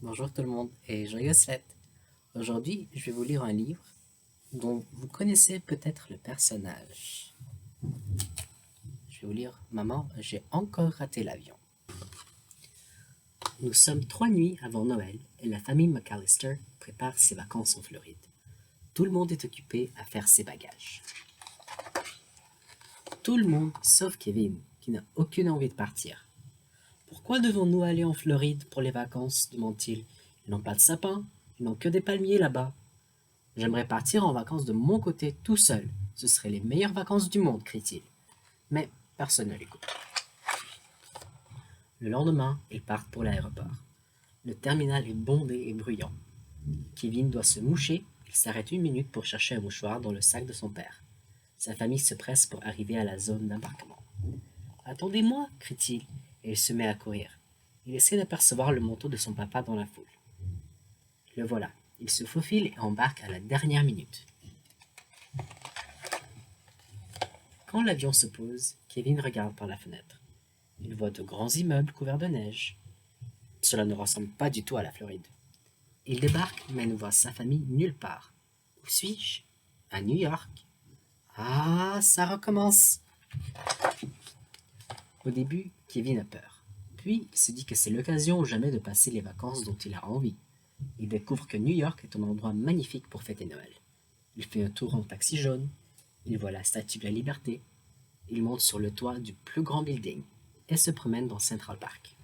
Bonjour tout le monde et joyeuses fêtes. Aujourd'hui, je vais vous lire un livre dont vous connaissez peut-être le personnage. Je vais vous lire Maman, j'ai encore raté l'avion. Nous sommes 3 nuits avant Noël et la famille McAllister prépare ses vacances en Floride. Tout le monde est occupé à faire ses bagages. Tout le monde sauf Kevin, qui n'a aucune envie de partir. Pourquoi devons-nous aller en Floride pour les vacances demande-t-il. Ils n'ont pas de sapin, ils n'ont que des palmiers là-bas. J'aimerais partir en vacances de mon côté tout seul. Ce seraient les meilleures vacances du monde, crie-t-il. Mais personne ne l'écoute. Le lendemain, ils partent pour l'aéroport. Le terminal est bondé et bruyant. Kevin doit se moucher. Il s'arrête 1 minute pour chercher un mouchoir dans le sac de son père. Sa famille se presse pour arriver à la zone d'embarquement. Attendez-moi, crie-t-il, et il se met à courir. Il essaie d'apercevoir le manteau de son papa dans la foule. Le voilà. Il se faufile et embarque à la dernière minute. Quand l'avion se pose, Kevin regarde par la fenêtre. Il voit de grands immeubles couverts de neige. Cela ne ressemble pas du tout à la Floride. Il débarque mais ne voit sa famille nulle part. Où suis-je? À New York. Ah, ça recommence. Au début, Kevin a peur. Puis, il se dit que c'est l'occasion ou jamais de passer les vacances dont il a envie. Il découvre que New York est un endroit magnifique pour fêter Noël. Il fait un tour en taxi jaune. Il voit la Statue de la Liberté. Il monte sur le toit du plus grand building et se promène dans Central Park.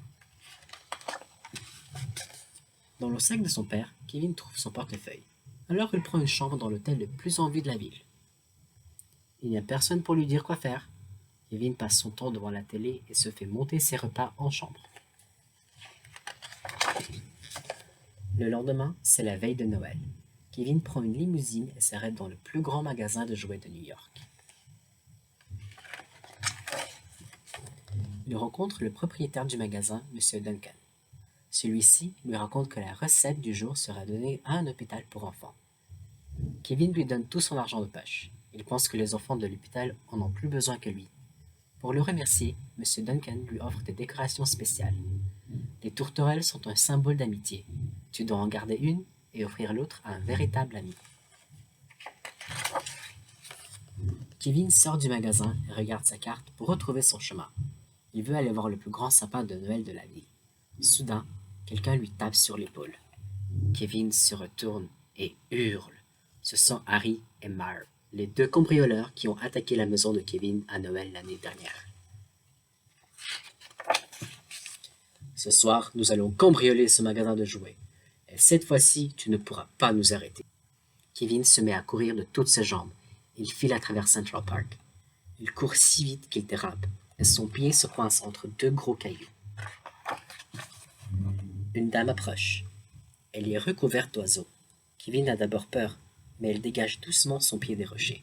Dans le sac de son père, Kevin trouve son portefeuille. Alors il prend une chambre dans l'hôtel le plus en vue de la ville. Il n'y a personne pour lui dire quoi faire. Kevin passe son temps devant la télé et se fait monter ses repas en chambre. Le lendemain, c'est la veille de Noël. Kevin prend une limousine et s'arrête dans le plus grand magasin de jouets de New York. Il rencontre le propriétaire du magasin, M. Duncan. Celui-ci lui raconte que la recette du jour sera donnée à un hôpital pour enfants. Kevin lui donne tout son argent de poche. Il pense que les enfants de l'hôpital en ont plus besoin que lui. Pour le remercier, M. Duncan lui offre des décorations spéciales. Les tourterelles sont un symbole d'amitié. Tu dois en garder une et offrir l'autre à un véritable ami. Kevin sort du magasin et regarde sa carte pour retrouver son chemin. Il veut aller voir le plus grand sapin de Noël de la ville. Soudain, quelqu'un lui tape sur l'épaule. Kevin se retourne et hurle. Ce sont Harry et Marv, les deux cambrioleurs qui ont attaqué la maison de Kevin à Noël l'année dernière. Ce soir, nous allons cambrioler ce magasin de jouets. Et cette fois-ci, tu ne pourras pas nous arrêter. Kevin se met à courir de toutes ses jambes. Il file à travers Central Park. Il court si vite qu'il dérape, et son pied se coince entre deux gros cailloux. Une dame approche. Elle est recouverte d'oiseaux. Kevin a d'abord peur, mais elle dégage doucement son pied des rochers.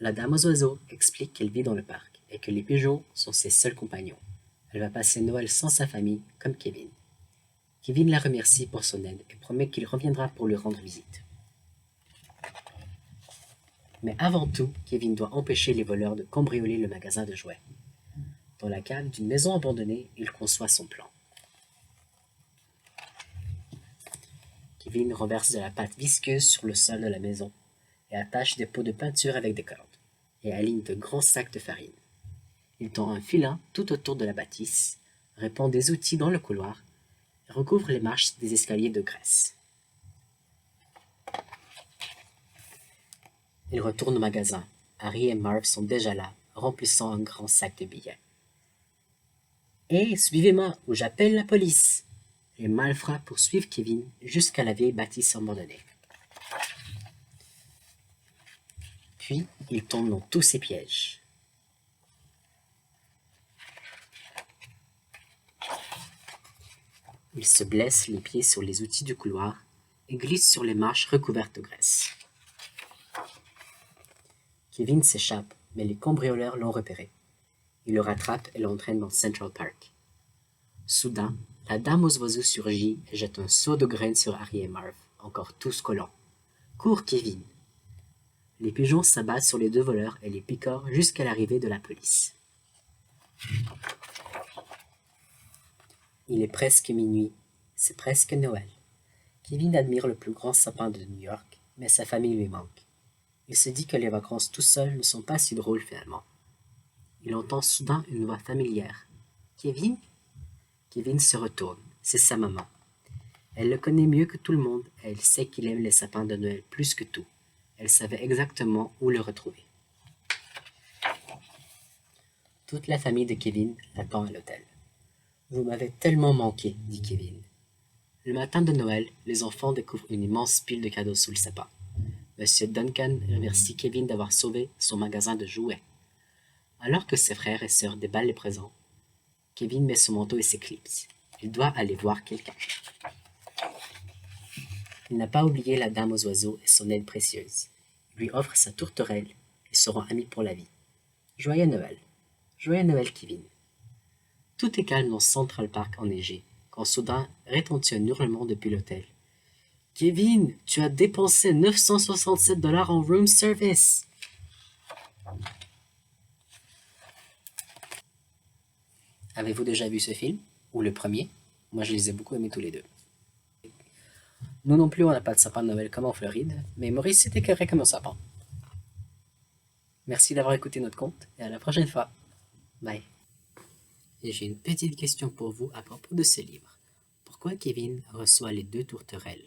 La dame aux oiseaux explique qu'elle vit dans le parc et que les pigeons sont ses seuls compagnons. Elle va passer Noël sans sa famille, comme Kevin. Kevin la remercie pour son aide et promet qu'il reviendra pour lui rendre visite. Mais avant tout, Kevin doit empêcher les voleurs de cambrioler le magasin de jouets. Dans la cave d'une maison abandonnée, il conçoit son plan. Kevin renverse de la pâte visqueuse sur le sol de la maison et attache des pots de peinture avec des cordes et aligne de grands sacs de farine. Il tend un filin tout autour de la bâtisse, répand des outils dans le couloir et recouvre les marches des escaliers de graisse. Il retourne au magasin. Harry et Marv sont déjà là, remplissant un grand sac de billets. « Hé, suivez-moi ou j'appelle la police !» Les malfrats poursuivent Kevin jusqu'à la vieille bâtisse abandonnée. Puis, il tombe dans tous ses pièges. Il se blesse les pieds sur les outils du couloir et glisse sur les marches recouvertes de graisse. Kevin s'échappe, mais les cambrioleurs l'ont repéré. Ils le rattrapent et l'entraînent dans Central Park. Soudain, la dame aux oiseaux surgit et jette un seau de graines sur Harry et Marv, encore tous collants. « Cours, Kevin !» Les pigeons s'abattent sur les deux voleurs et les picorent jusqu'à l'arrivée de la police. Il est presque minuit. C'est presque Noël. Kevin admire le plus grand sapin de New York, mais sa famille lui manque. Il se dit que les vacances tout seul ne sont pas si drôles finalement. Il entend soudain une voix familière. Kevin? Kevin se retourne. C'est sa maman. Elle le connaît mieux que tout le monde et elle sait qu'il aime les sapins de Noël plus que tout. Elle savait exactement où le retrouver. Toute la famille de Kevin l'attend à l'hôtel. Vous m'avez tellement manqué, dit Kevin. Le matin de Noël, les enfants découvrent une immense pile de cadeaux sous le sapin. Monsieur Duncan remercie Kevin d'avoir sauvé son magasin de jouets. Alors que ses frères et sœurs déballent les présents, Kevin met son manteau et ses clips. Il doit aller voir quelqu'un. Il n'a pas oublié la dame aux oiseaux et son aide précieuse. Il lui offre sa tourterelle et seront amis pour la vie. Joyeux Noël. Joyeux Noël, Kevin. Tout est calme dans Central Park enneigé, quand soudain retentit un hurlement depuis l'hôtel. Kevin, tu as dépensé 967 $ en room service. Avez-vous déjà vu ce film? Ou le premier? Moi, je les ai beaucoup aimés tous les deux. Nous non plus, on n'a pas de sapin de Noël comme en Floride, mais Maurice s'est écœuré comme un sapin. Merci d'avoir écouté notre conte et à la prochaine fois. Bye. Et j'ai une petite question pour vous à propos de ce livre. Pourquoi Kevin reçoit les deux tourterelles?